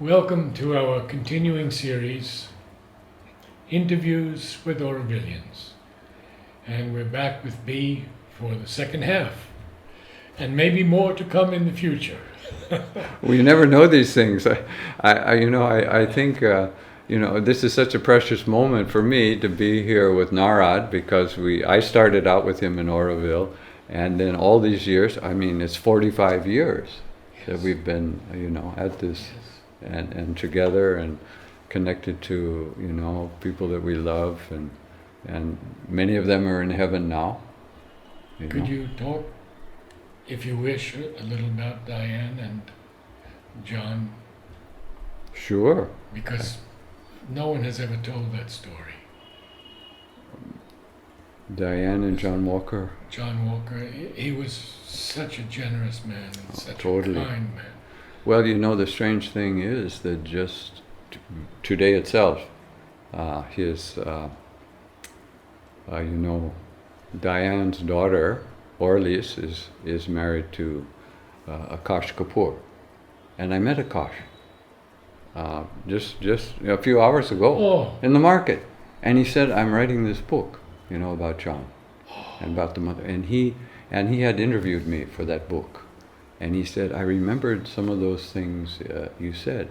Welcome to our continuing series, Interviews with Aurobillians. And we're back with B for the second half, and maybe more to come in the future. We never know these things. I think, this is such a precious moment for me to be here with Narad because I started out with him in Auroville, and then all these years, it's 45 years that we've been, at this and together and connected to, people that we love, and many of them are in heaven now. Could you talk, if you wish, a little about Diane and John? Sure. Because no one has ever told that story. Diane and John Walker. John Walker, he was such a generous man and such Totally. a kind man. Well, the strange thing is that just today itself, Diane's daughter, Orlis, is married to Akash Kapoor. And I met Akash just a few hours ago in the market. And he said, I'm writing this book, about John and about the mother. And he had interviewed me for that book. And he said, I remembered some of those things you said.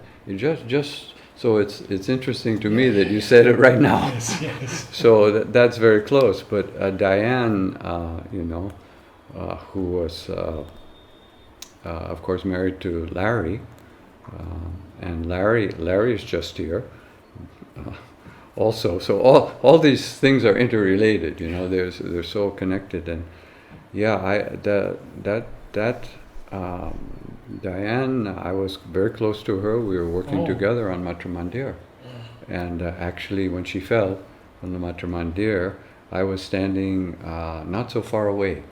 So it's interesting to me that you said it right now. Yes. So that's very close. But Diane, who was, of course, married to Larry, and Larry is just here. Also, so all these things are interrelated. They're so connected. And yeah, Diane, I was very close to her. We were working together on Matra Mandir. And actually, when she fell on the Matra Mandir, I was standing not so far away.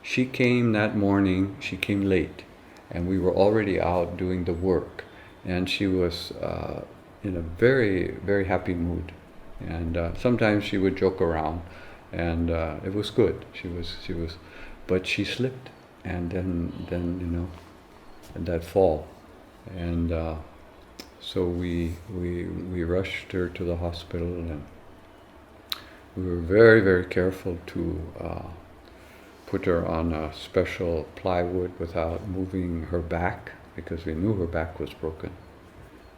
She came that morning, she came late, and we were already out doing the work. And she was in a very, very happy mood. And sometimes she would joke around, and it was good. She was, but she slipped. And then that fall, and so we rushed her to the hospital, and we were very, very careful to put her on a special plywood without moving her back, because we knew her back was broken,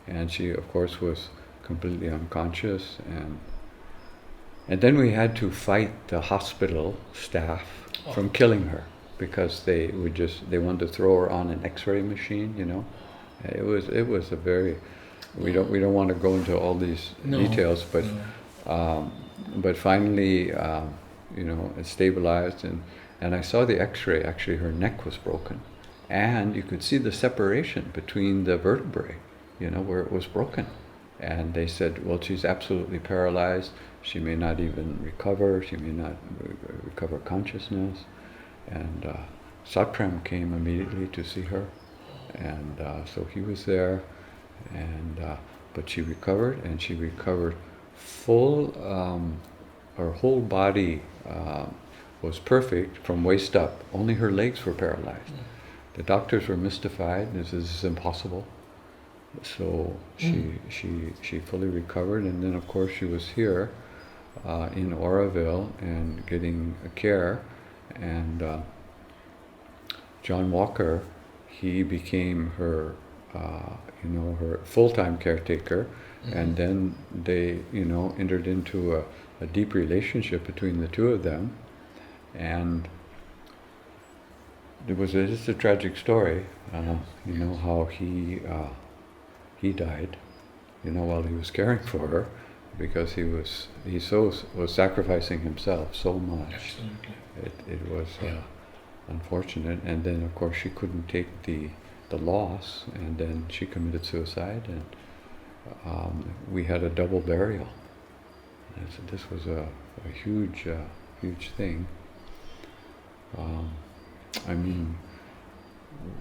and she, of course, was completely unconscious, and then we had to fight the hospital staff from killing her, because they wanted to throw her on an X-ray machine. It was a very, we don't want to go into all these details, but finally, it stabilized, and I saw the X-ray. Actually, her neck was broken, and you could see the separation between the vertebrae, where it was broken. And they said, well, she's absolutely paralyzed. She may not even recover. She may not recover consciousness. And Satram came immediately to see her, and so he was there, and but she recovered, and she recovered full. Her whole body was perfect from waist up. Only her legs were paralyzed. The doctors were mystified. This is impossible. So she fully recovered, and then of course she was here in Auroville and getting care. And John Walker, he became her, her full-time caretaker, and then they, entered into a deep relationship between the two of them, and it's a tragic story, how he died, while he was caring for her, because he was sacrificing himself so much. Absolutely. It was unfortunate, and then of course she couldn't take the loss, and then she committed suicide, and we had a double burial. And so this was a huge thing.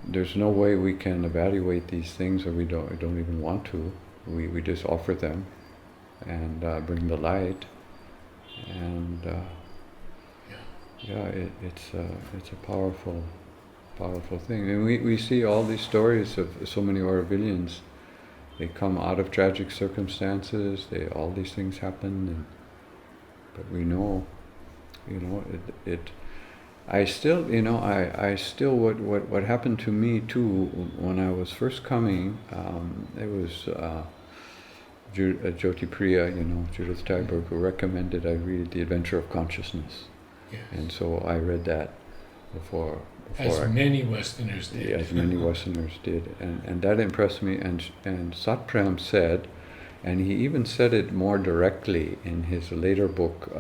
There's no way we can evaluate these things, or we don't even want to. We just offer them and bring the light, and it's a powerful thing. And we see all these stories of so many Aurobillians They come out of tragic circumstances. All these things happen, but we know, it. I still, I still, what happened to me too when I was first coming, it was Jyoti Priya, Judith Teiberg, who recommended I read The Adventure of Consciousness. Yes. And so I read that before as many Westerners did. As many Westerners did. And that impressed me. And Satprem said, and he even said it more directly in his later book,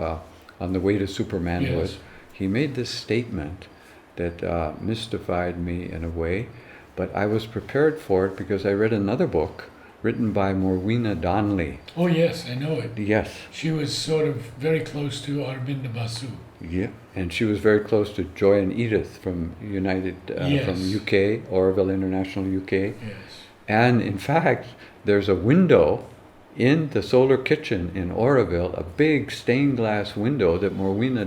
On the Way to Supermanhood, Yes. he made this statement that mystified me in a way, but I was prepared for it because I read another book written by Morweena Donnelly. Oh yes, I know it. Yes. She was sort of very close to Aurobindo Basu. Yeah, and she was very close to Joy and Edith from Yes. from UK, Oroville International, UK. Yes. And in fact, there's a window in the solar kitchen in Oroville, a big stained glass window that Morweena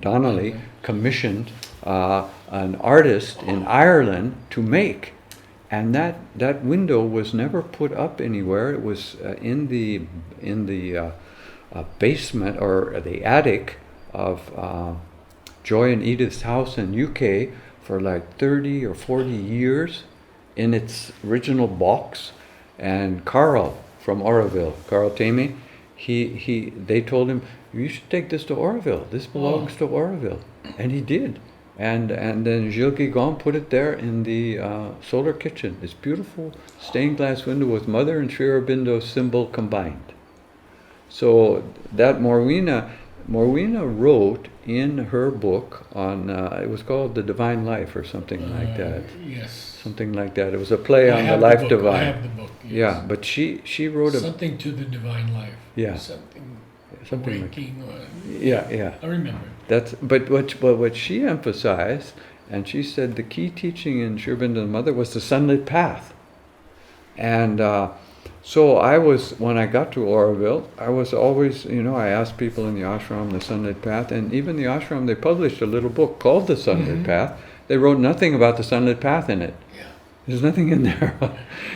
Donnelly commissioned an artist in Ireland to make. And that window was never put up anywhere. It was in the basement or the attic of Joy and Edith's house in UK for like 30 or 40 years in its original box. And Carl from Oroville, Carl Tamey, they told him, you should take this to Oroville. This belongs to Oroville. And he did. And then Gilles Guigon put it there in the solar kitchen. This beautiful stained glass window with Mother and Sri Aurobindo symbol combined. So that Morweena wrote in her book on, it was called The Divine Life or something like that. Yes. Something like that. It was a play on the life divine. I have the book. Yes. Yeah, but she wrote something to the divine life. Yeah. Something like, waking yeah. I remember. But what she emphasized, and she said the key teaching in Sri Aurobindo's mother was the sunlit path. And so when I got to Oroville, I was always, I asked people in the ashram the sunlit path, and even the ashram, they published a little book called The Sunlit Path. They wrote nothing about the sunlit path in it. Yeah. There's nothing in there.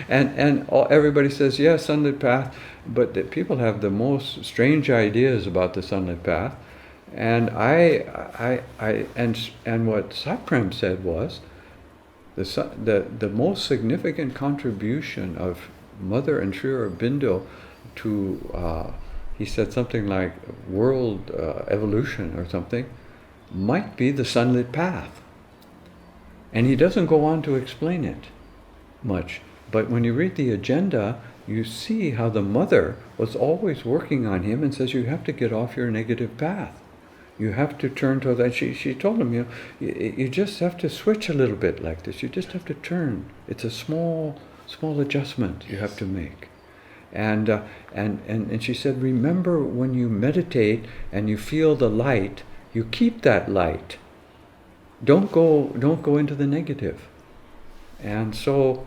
and everybody says, yeah, sunlit path, but the people have the most strange ideas about the sunlit path. And and what Satprem said was the most significant contribution of Mother and Sri Aurobindo to he said something like world evolution or something might be the sunlit path. And he doesn't go on to explain it much. But when you read the agenda, you see how the mother was always working on him and says, you have to get off your negative path. You have to turn to that. She told him, you just have to switch a little bit like this. You just have to turn. It's a small adjustment you have to make. And she said, remember when you meditate and you feel the light, you keep that light. Don't go into the negative. And so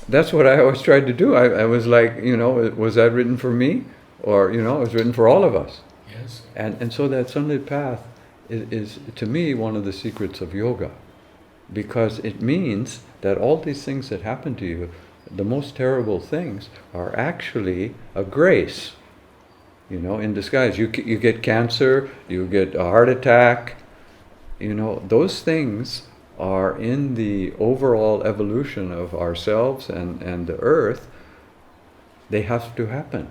that's what I always tried to do. I was like, was that written for me? Or, it was written for all of us. Yes. And so that sunlit path is to me one of the secrets of yoga, because it means that all these things that happen to you, the most terrible things, are actually a grace, in disguise. You get cancer, you get a heart attack, those things are in the overall evolution of ourselves and the earth. They have to happen.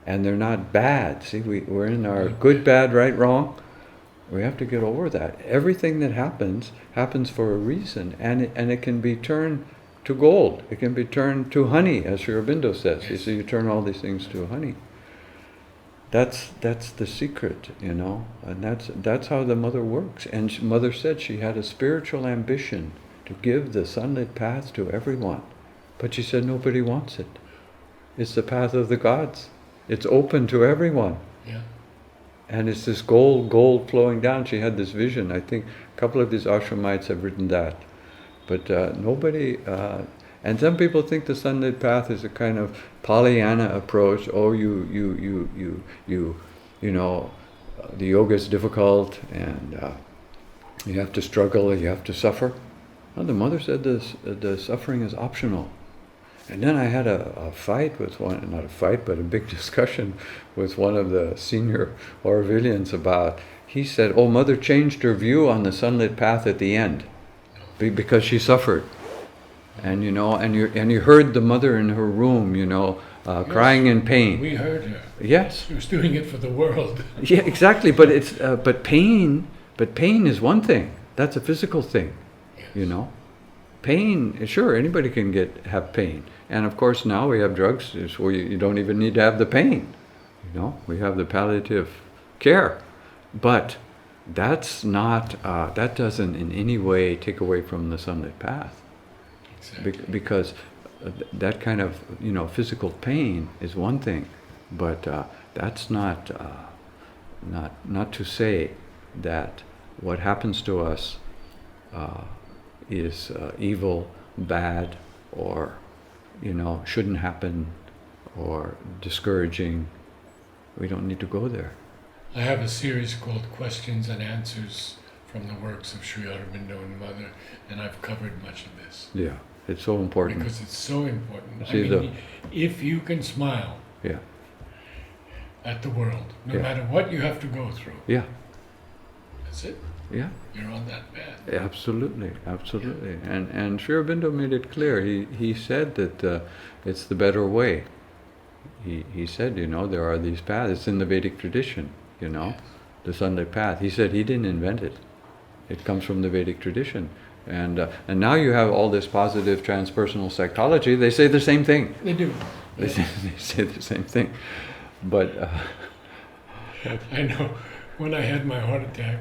And they're not bad. See, we're in our good, bad, right, wrong. We have to get over that. Everything that happens for a reason, and it can be turned to gold. It can be turned to honey, as Sri Aurobindo says. Yes. So you turn all these things to honey. That's the secret, and that's how the mother works. And mother said she had a spiritual ambition to give the sunlit path to everyone, but she said nobody wants it. It's the path of the gods. It's open to everyone. Yeah. And it's this gold flowing down. She had this vision. I think a couple of these ashramites have written that. But nobody... and some people think the sunlit path is a kind of Pollyanna approach. Oh, the yoga is difficult, and you have to struggle, you have to suffer. Well, the mother said the suffering is optional. And then I had a fight with one, not a fight, but a big discussion with one of the senior Aurovillians about, he said, oh, Mother changed her view on the sunlit path at the end because she suffered. And, and you heard the mother in her room, Yes. crying in pain. We heard her. Yes. She was doing it for the world. Yeah, exactly. But but pain is one thing. That's a physical thing, Yes. Pain, sure, anybody can have pain. And of course now we have drugs where you don't even need to have the pain. We have the palliative care. But that's not, that doesn't in any way take away from the sunlit path. Exactly. Because that kind of, physical pain is one thing. But that's not to say that what happens to us is evil, bad, or shouldn't happen, or discouraging. We don't need to go there. I have a series called Questions and Answers from the works of Sri Aurobindo and Mother, and I've covered much of this. Yeah, it's so important. Because it's so important. See, if you can smile yeah, at the world, no Yeah. matter what you have to go through, yeah, that's it. yeah. You're on that path. Absolutely, absolutely. And Sri Aurobindo made it clear. He said that it's the better way. He said, there are these paths. It's in the Vedic tradition, Yes. the sunlit path. He said he didn't invent it. It comes from the Vedic tradition. And now you have all this positive transpersonal psychology. They say the same thing. They do. They say the same thing. But I know. When I had my heart attack,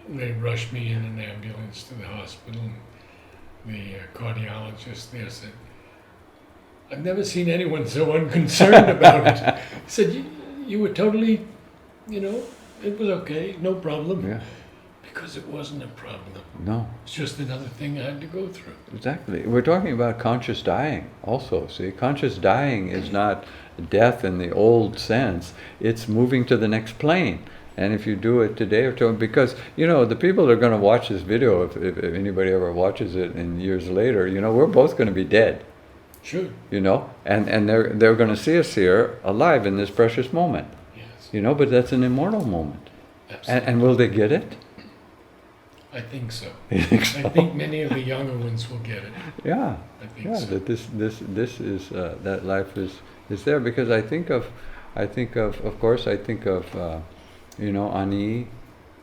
they rushed me in an ambulance to the hospital. And the cardiologist there said, I've never seen anyone so unconcerned about it. He said, you were totally, it was okay, no problem. yeah, Because it wasn't a problem. no. It's just another thing I had to go through. Exactly. We're talking about conscious dying also. See, conscious dying is not death in the old sense. It's moving to the next plane. And if you do it today or tomorrow, because, the people that are going to watch this video, if anybody ever watches it and years later, we're both going to be dead. Sure. And they're going to see us here alive in this precious moment. Yes. But that's an immortal moment. Absolutely. And will they get it? I think so. You think so? I think many of the younger ones will get it. Yeah. I think Yeah, so. that this is that life is there, because I think of course Ani,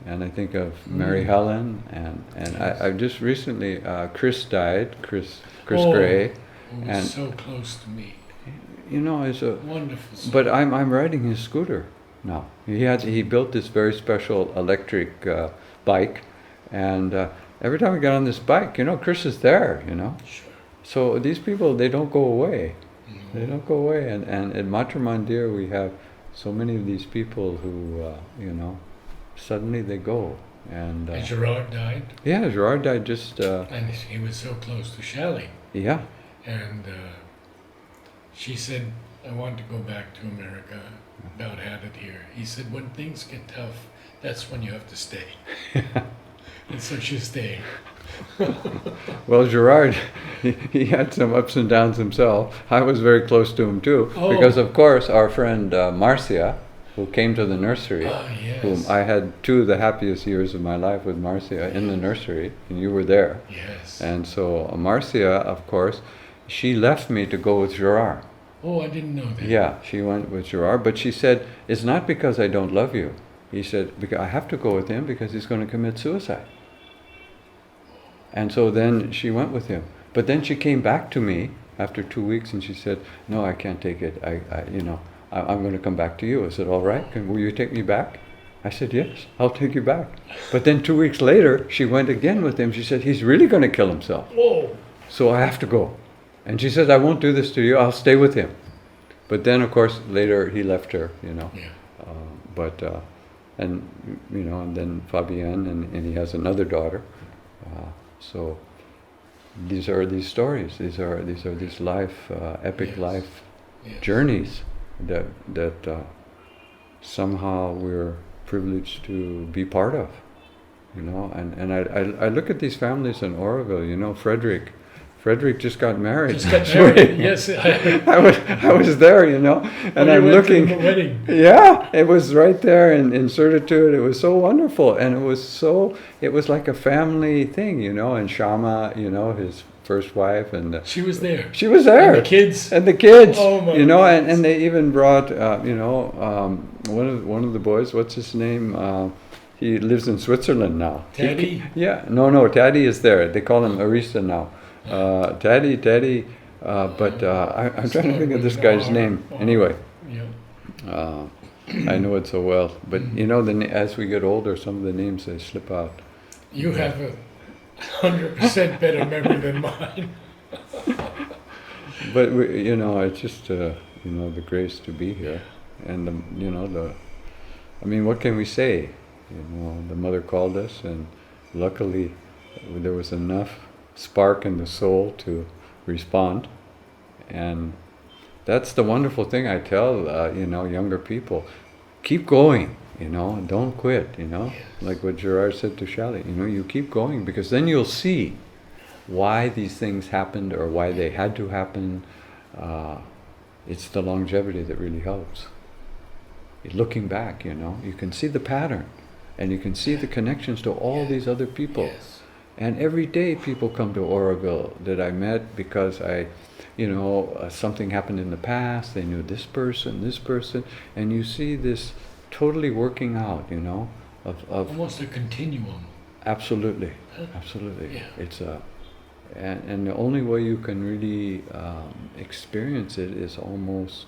and I think of Mary Helen, and Yes. I just recently Chris died, Chris Oh, Gray, who was and so close to me. is a Wonderful. soul. but I'm riding his scooter now. He built this very special electric bike, and every time we get on this bike, Chris is there, Sure. So these people, they don't go away. No. They don't go away. And at Matra Mandir, we have so many of these people who, suddenly they go. And Gerard died, yeah, Gerard died just, and he was so close to Shelley. yeah, And she said, I want to go back to America. About had it here. He said, when things get tough, that's when you have to stay. And so she's staying. Well, Gerard, he had some ups and downs himself. I was very close to him too, Oh. because of course our friend Marcia, who came to the nursery, Ah, yes. whom I had two of the happiest years of my life with Marcia in the nursery, and you were there. Yes. And so Marcia, of course, she left me to go with Gerard. Oh, I didn't know that. Yeah, she went with Gerard, but she said, it's not because I don't love you. He said, because I have to go with him because he's going to commit suicide. And so then she went with him. But then she came back to me after 2 weeks and she said, no, I can't take it. I'm going to come back to you. I said, all right, will you take me back? I said, yes, I'll take you back. But then 2 weeks later, she went again with him. She said, he's really going to kill himself. Whoa. So I have to go. And she said, I won't do this to you. I'll stay with him. But then, of course, later he left her, Yeah. And then Fabienne, and he has another daughter. So these are these stories. These are these life, epic Yes. life Yes. journeys that somehow we're privileged to be part of. And I look at these families in Oroville. Frederick just got married. Just got married. Yes. I was there, you know, and you I'm went looking. to the wedding. Yeah, it was right there in Certitude. It was so wonderful, and it was like a family thing, you know. And Shama, you know, his first wife, and She was there. she was there, And the kids. and the kids, Oh my you know, goodness. and they even brought, you know, one of the boys. What's his name? He lives in Switzerland now. Teddy? Yeah, no, Taddy is there. They call him Arista now. Teddy, but I'm trying to think of this guy's name. Anyway, Yeah. I know it so well. But you know, as we get older, some of the names they slip out. You have 100% better memory than mine. But you know, it's just you know, the grace to be here, and you know, I mean, what can we say? You know, the mother called us, and luckily there was enough spark in the soul to respond, and that's the wonderful thing I tell you know, younger people: keep going, you know, and don't quit, you know. Yes. Like what Gerard said to Shelley, you know, you keep going, because then you'll see why these things happened or why they had to happen. It's the longevity that really helps. Looking back, you know, you can see the pattern, and you can see the connections to all these other people. Yes. And every day people come to Aurobindo that I met because you know, something happened in the past, they knew this person, and you see this totally working out, you know, of Almost a continuum. absolutely. Yeah. It's and the only way you can really experience it is almost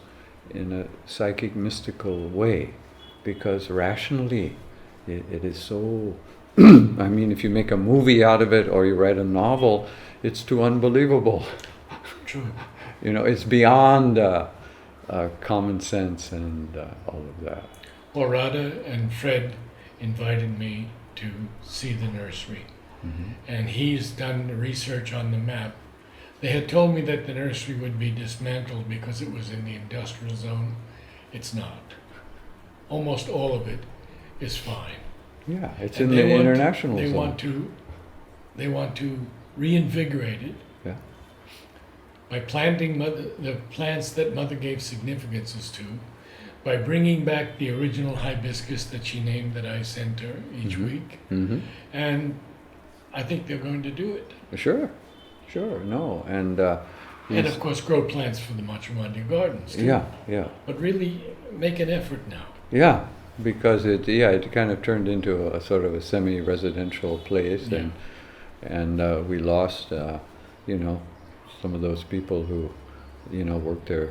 in a psychic mystical way, because rationally it is so I mean, if you make a movie out of it or you write a novel, it's too unbelievable. True. You know, it's beyond common sense and all of that. Well, Radha and Fred invited me to see the nursery. Mm-hmm. And he's done the research on the map. They had told me that the nursery would be dismantled because it was in the industrial zone. It's not. Almost all of it is fine. Yeah, it's And in the they want- international They zone. want to reinvigorate it Yeah. by planting the plants that Mother gave significances to, by bringing back the original hibiscus that she named that I sent her each Mhm. week. Mm-hmm. And I think they're going to do it. Sure, no, and And of course grow plants for the Matramandi gardens too. yeah, But really make an effort now. yeah, because it kind of turned into a sort of a semi-residential place, Yeah. and we lost you know, some of those people who, you know, worked there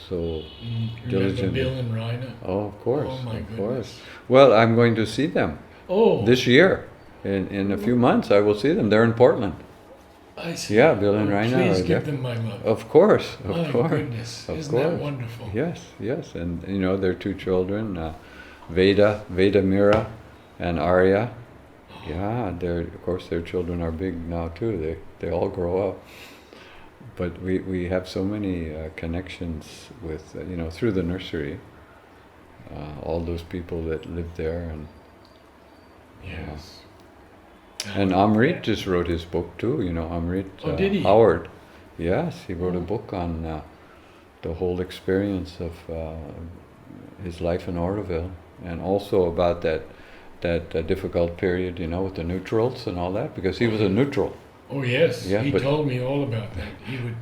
so Remember diligently. Bill and Rina? Oh, of course, Oh, my of goodness. course. Well, I'm going to see them Oh, this year. In a few months, I will see them. They're in Portland. I see. Yeah, Bill and Oh, Rina please are give there. them my love. Of course, My goodness, of isn't that course. wonderful? Yes, and you know, their two children, Veda Mira, and Arya. Yeah, of course their children are big now too. They all grow up. But we have so many connections with you know, through the nursery. All those people that lived there, and Yes. and Amrit just wrote his book too. You know, Amrit Oh, did he? Howard. Yes, he wrote a Oh. book on the whole experience of his life in Auroville, and also about that difficult period, you know, with the neutrals and all that, because he was a neutral. Oh yes, Yeah, he but- told me all about that. He would.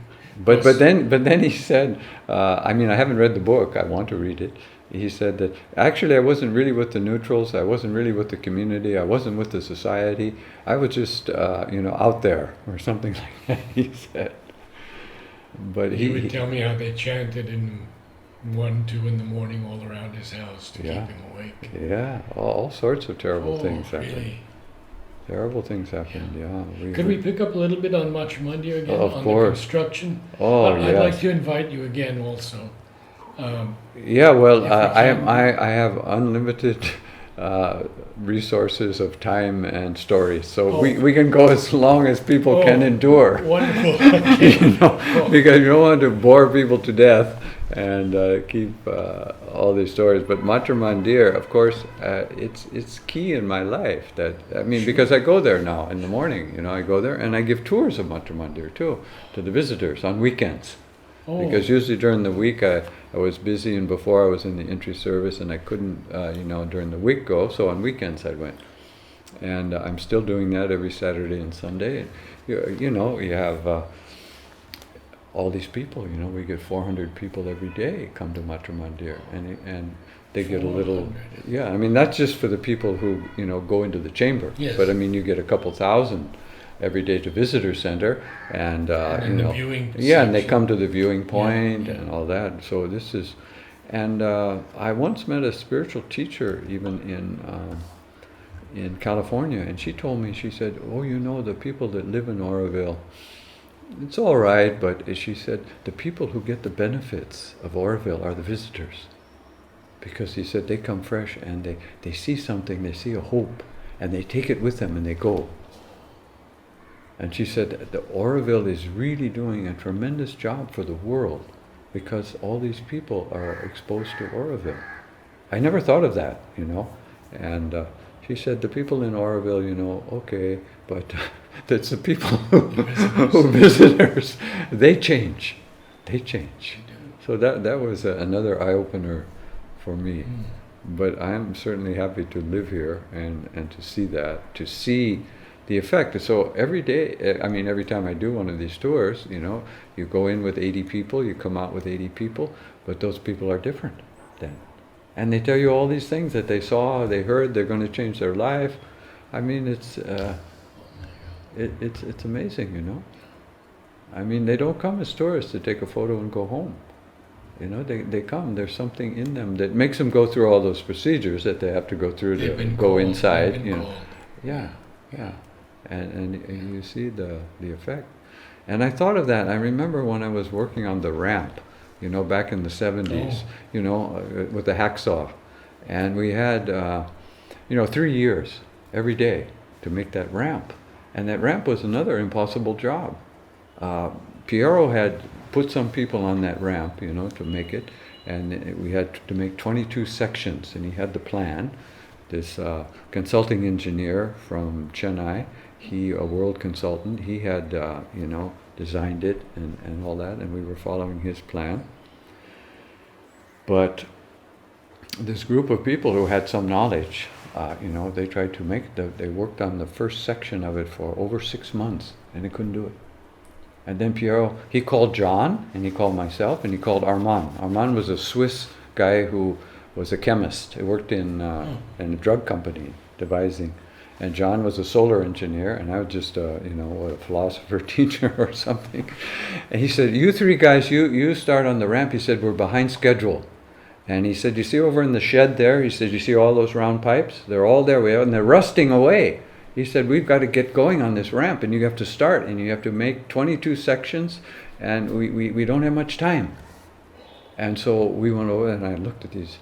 But Yes. then he said, I mean, I haven't read the book. I want to read it. He said that actually I wasn't really with the neutrals. I wasn't really with the community. I wasn't with the society. I was just you know, out there or something like that. He said. But He would tell me how they chanted in 1, 2 in the morning all around his house to Yeah. keep him awake. yeah, all sorts of terrible Oh, things happened. really? Terrible things happened. Yeah. Could we pick up a little bit on Machamandir again, Of on course. the construction? Oh I'd like yes. to invite you again also. Yeah. Well, if we can- I have unlimited resources of time and stories, so Oh. we can go as long as people can Oh, endure. Wonderful. You know, because you don't want to bore people to death, and keep all these stories. But Matra Mandir, of course, it's key in my life. That I mean, because I go there now in the morning. You know, I go there and I give tours of Matra Mandir too to the visitors on weekends. Oh. Because usually during the week I was busy, and before I was in the entry service, and I couldn't, during the week go. So on weekends I went, and I'm still doing that every Saturday and Sunday. You have all these people. You know, we get 400 people every day come to Matra Mandir, and they get a little. 400. Yeah, I mean that's just for the people who go into the chamber. Yes. But I mean you get a couple thousand every day to visitor center, and the viewing and they section. come to the viewing point Yeah. and all that. So this is, and I once met a spiritual teacher even in California, and she told me, she said, "Oh, the people that live in Auroville, it's all right, but she said the people who get the benefits of Auroville are the visitors, because he said they come fresh and they see something, they see a hope, and they take it with them and they go." And she said the Auroville is really doing a tremendous job for the world because all these people are exposed to Auroville. I never thought of that, And she said the people in Auroville, okay, but that's the people who visitors, they change. They change. So that was another eye-opener for me. But I'm certainly happy to live here and to see that, to see the effect. So every day, every time I do one of these tours, you go in with 80 people, you come out with 80 people, but those people are different then. And they tell you all these things that they saw, they heard, they're going to change their life. I mean, it's amazing, I mean, they don't come as tourists to take a photo and go home. They come, there's something in them that makes them go through all those procedures that they have to go through to go inside, Yeah. And you see the effect. And I thought of that. I remember when I was working on the ramp, back in the 70s, with the hacksaw. And we had, 3 years every day to make that ramp. And that ramp was another impossible job. Piero had put some people on that ramp, to make it. And we had to make 22 sections, and he had the plan. This consulting engineer from Chennai, a world consultant, he had, designed it and all that, and we were following his plan. But this group of people who had some knowledge, they tried to make they worked on the first section of it for over 6 months, and they couldn't do it. And then Piero, he called John, and he called myself, and he called Armand. Armand was a Swiss guy who was a chemist. He worked in a drug company, devising. And John was a solar engineer, and I was just a philosopher teacher or something. And he said, "You three guys, you start on the ramp." He said, "We're behind schedule." And he said, "You see over in the shed there?" He said, "You see all those round pipes? They're all there, and they're rusting away." He said, "We've got to get going on this ramp, and you have to start, and you have to make 22 sections, and we don't have much time." And so we went over, and I looked at these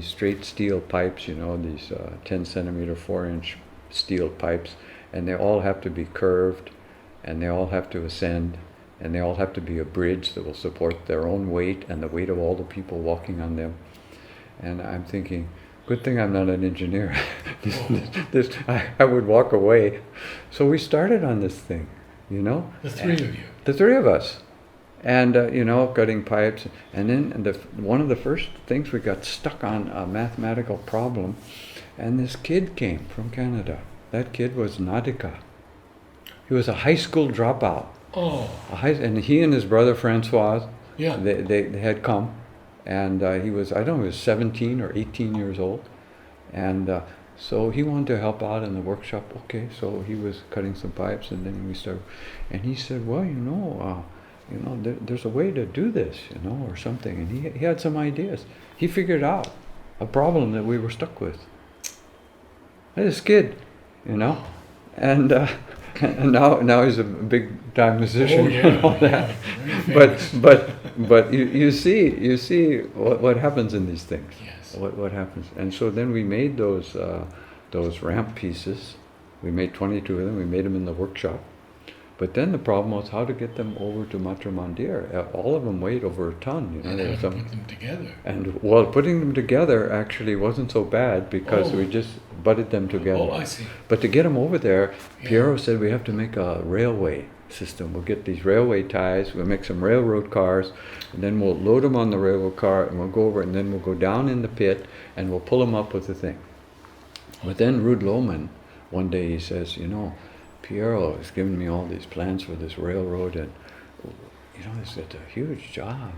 straight steel pipes, these 10 centimeter, 4-inch steel pipes, and they all have to be curved, and they all have to ascend, and they all have to be a bridge that will support their own weight and the weight of all the people walking on them. And I'm thinking, good thing I'm not an engineer. I would walk away. So we started on this thing, The three of you. The three of us. And, cutting pipes. And then one of the first things, we got stuck on a mathematical problem. And this kid came from Canada. That kid was Nadika. He was a high school dropout. Oh. And he and his brother Francois, Yeah. they had come. And he was, I don't know, he was 17 or 18 years old. And so he wanted to help out in the workshop. Okay, so he was cutting some pipes, and then we started. And he said, well, there's a way to do this, or something. And he had some ideas. He figured out a problem that we were stuck with. This kid, and and now he's a big time musician and all that. But you see what happens in these things. Yes. What happens? And so then we made those ramp pieces. We made 22 of them. We made them in the workshop. But then the problem was how to get them over to Matramandir. All of them weighed over a ton, you know. And how to put them together. And well, putting them together actually wasn't so bad because we just butted them together. Oh, I see. But to get them over there, Piero said we have to make a railway system. We'll get these railway ties, we'll make some railroad cars, and then we'll load them on the railroad car, and we'll go over, and then we'll go down in the pit, and we'll pull them up with the thing. But then Ruud Lohman, one day he says, you know, Piero has given me all these plans for this railroad, and you know, it's a huge job.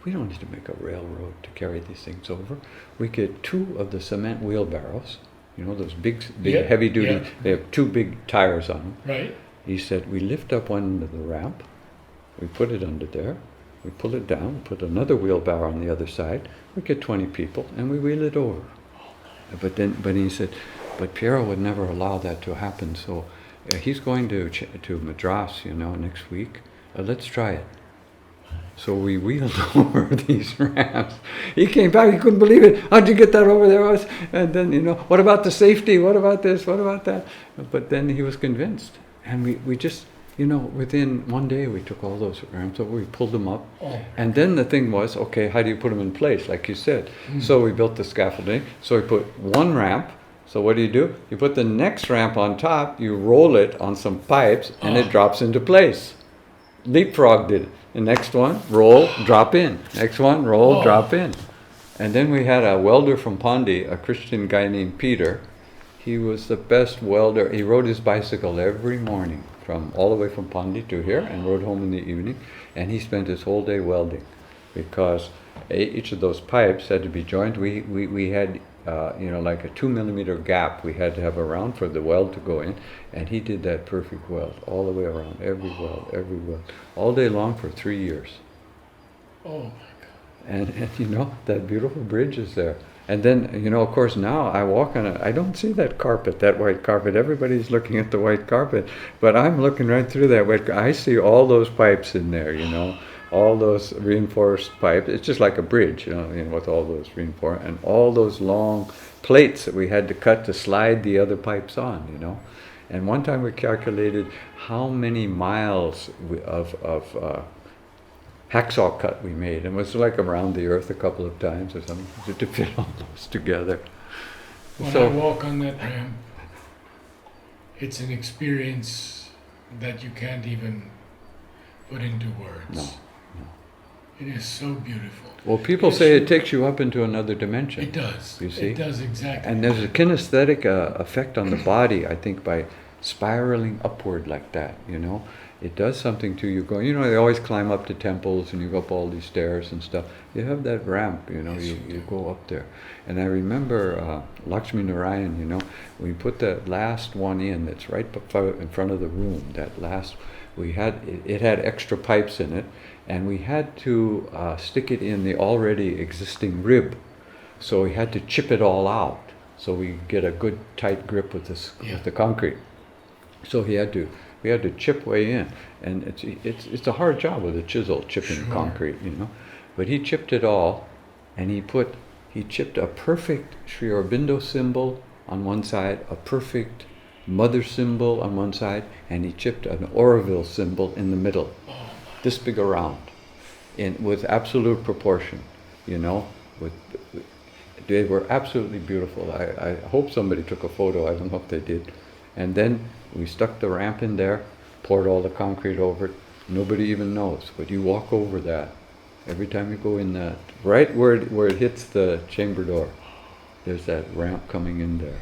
We don't need to make a railroad to carry these things over. We get 2 of the cement wheelbarrows, you know, those big heavy duty, they have 2 big tires on them. Right. He said, we lift up one end of the ramp, we put it under there, we pull it down, put another wheelbarrow on the other side, we get 20 people, and we wheel it over. But he said, but Piero would never allow that to happen, so he's going to Madras, you know, next week. Let's try it. So we wheeled over these ramps. He came back, he couldn't believe it. How'd you get that over there? And then, you know, what about the safety? What about this? What about that? But then he was convinced. And we just, you know, within one day we took all those ramps over, we pulled them up. Oh. And then the thing was, okay, how do you put them in place, like you said? So we built the scaffolding. So we put one ramp. So what do? You put the next ramp on top, you roll it on some pipes, and it drops into place. Leapfrog did it. The next one, roll, drop in. Next one, roll, drop in. And then we had a welder from Pondy, a Christian guy named Peter. He was the best welder. He rode his bicycle every morning from all the way from Pondy to here and rode home in the evening. And he spent his whole day welding because each of those pipes had to be joined. We had, you know, like a 2 millimeter gap we had to have around for the weld to go in. And he did that perfect weld all the way around, every weld, all day long for 3 years. Oh my God. And you know, that beautiful bridge is there. And then, you know, of course, now I walk on it. I don't see that carpet, that white carpet. Everybody's looking at the white carpet. But I'm looking right through that white carpet. I see all those pipes in there, you know, all those reinforced pipes. It's just like a bridge, you know, with all those reinforced, and all those long plates that we had to cut to slide the other pipes on, you know. And one time we calculated how many miles of hacksaw cut we made, and it was like around the earth a couple of times or something to fit all those together. When I walk on that ramp, it's an experience that you can't even put into words. No. It is so beautiful. Well, people say it takes you up into another dimension. It does. You see? It does, exactly. And there's a kinesthetic effect on the body, I think, by spiraling upward like that, you know. It does something to you going, you know, they always climb up to temples and you go up all these stairs and stuff. You have that ramp, you know, yes, you go up there. And I remember Lakshmi Narayan, you know, we put the last one in that's right in front of the room, that last, it had extra pipes in it, and we had to stick it in the already existing rib. So we had to chip it all out so we get a good tight grip with the concrete. So we had to chip way in, and it's a hard job with a chisel chipping concrete, you know. But he chipped it all, and he chipped a perfect Sri Aurobindo symbol on one side, a perfect mother symbol on one side, and he chipped an Auroville symbol in the middle, this big around, with absolute proportion, you know. They were absolutely beautiful. I hope somebody took a photo. I don't know if they did. And then we stuck the ramp in there, poured all the concrete over it. Nobody even knows, but you walk over that every time you go in that. Right where it hits the chamber door, there's that ramp coming in there.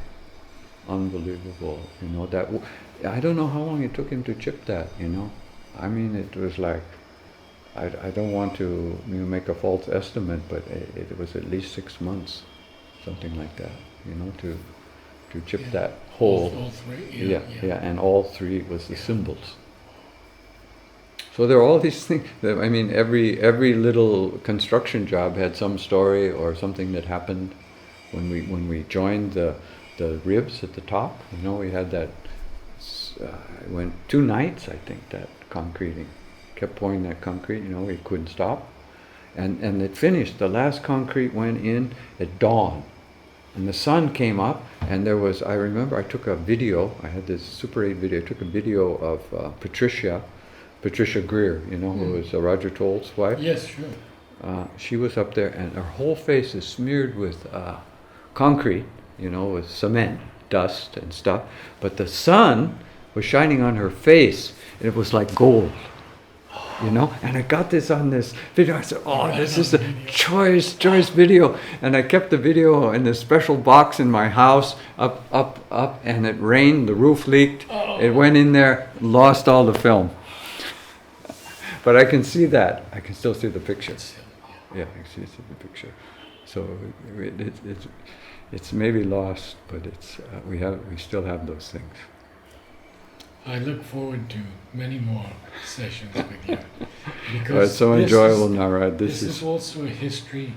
Unbelievable, you know. That I don't know how long it took him to chip that, you know. I mean, it was like, I don't want to make a false estimate, but it was at least 6 months, something like that, you know, to chip that whole. All three, yeah, and all three was the symbols. So there are all these things. I mean, every little construction job had some story or something that happened when we joined the ribs at the top. You know, we had that. It went 2 nights, I think, that concreting. Kept pouring that concrete. You know, we couldn't stop, and it finished. The last concrete went in at dawn. And the sun came up, and there was, I remember I took a video, I had this Super 8 video, I took a video of Patricia Greer, you know, who was Roger Toll's wife. Yes, sure. She was up there, and her whole face is smeared with concrete, you know, with cement, dust and stuff. But the sun was shining on her face, and it was like gold. You know, and I got this on this video. I said, "Oh, this is a choice video." And I kept the video in this special box in my house, up, and it rained. The roof leaked. It went in there, lost all the film. But I can see that. I can still see the picture. Yeah, I can see the picture. So it's maybe lost, but it's we still have those things. I look forward to many more sessions with you. Because it's so enjoyable, Narad. This is also a history,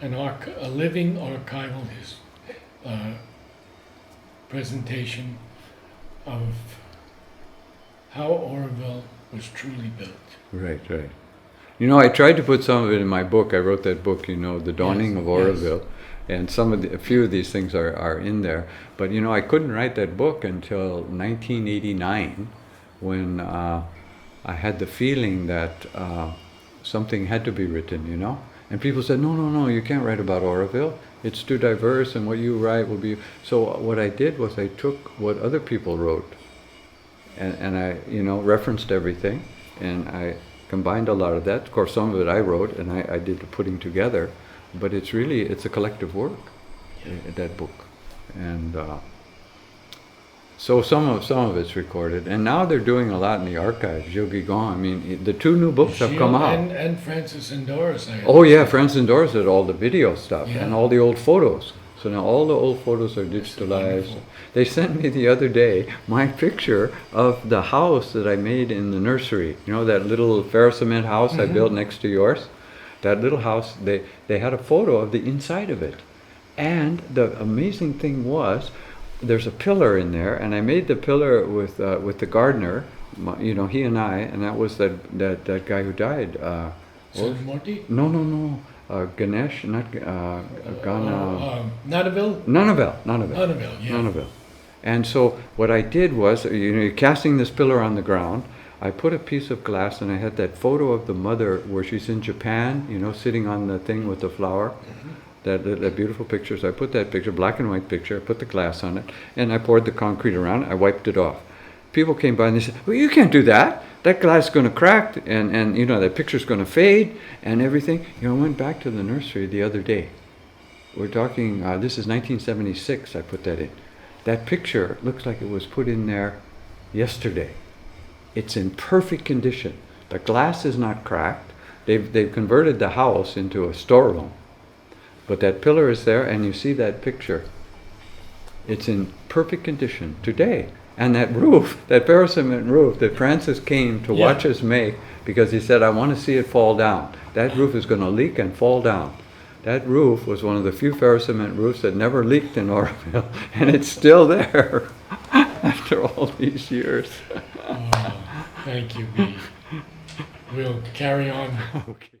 a living archival presentation of how Aurobindo was truly built. Right. You know, I tried to put some of it in my book. I wrote that book, you know, The Dawning of Aurobindo. Yes. And a few of these things are in there. But, you know, I couldn't write that book until 1989 when I had the feeling that something had to be written, you know. And people said, no, you can't write about Aurobindo. It's too diverse, and what you write will be... So what I did was I took what other people wrote, and I, you know, referenced everything, and I combined a lot of that. Of course, some of it I wrote, and I did the putting together. But it's a collective work, that book, and so some of it's recorded, and now they're doing a lot in the archives. Yogi Gone. I mean, the 2 new books have come out. And Francis and Doris. Oh yeah, Francis and Doris did all the video stuff and all the old photos. So now all the old photos are digitalized. They sent me the other day my picture of the house that I made in the nursery. You know, that little ferrocement house I built next to yours. That little house, they had a photo of the inside of it. And the amazing thing was, there's a pillar in there, and I made the pillar with the gardener, you know, he and I, and that was that guy who died. Murthy? No. Ganesh, not Gana. Nunaville? Nunaville. And so what I did was, you know, casting this pillar on the ground, I put a piece of glass, and I had that photo of the mother where she's in Japan, you know, sitting on the thing with the flower, that beautiful picture. So I put that picture, black and white picture, I put the glass on it, and I poured the concrete around it, I wiped it off. People came by and they said, "Well, you can't do that. That glass is going to crack, and you know, that picture's going to fade, and everything." You know, I went back to the nursery the other day. We're talking, this is 1976, I put that in. That picture looks like it was put in there yesterday. It's in perfect condition. The glass is not cracked. They've converted the house into a storeroom. But that pillar is there, and you see that picture. It's in perfect condition today. And that roof, that ferrocement roof that Francis came to watch us make, because he said, "I want to see it fall down." That roof is going to leak and fall down. That roof was one of the few ferrocement roofs that never leaked in Aurobindo, and it's still there after all these years. Thank you, B. We'll carry on. Okay.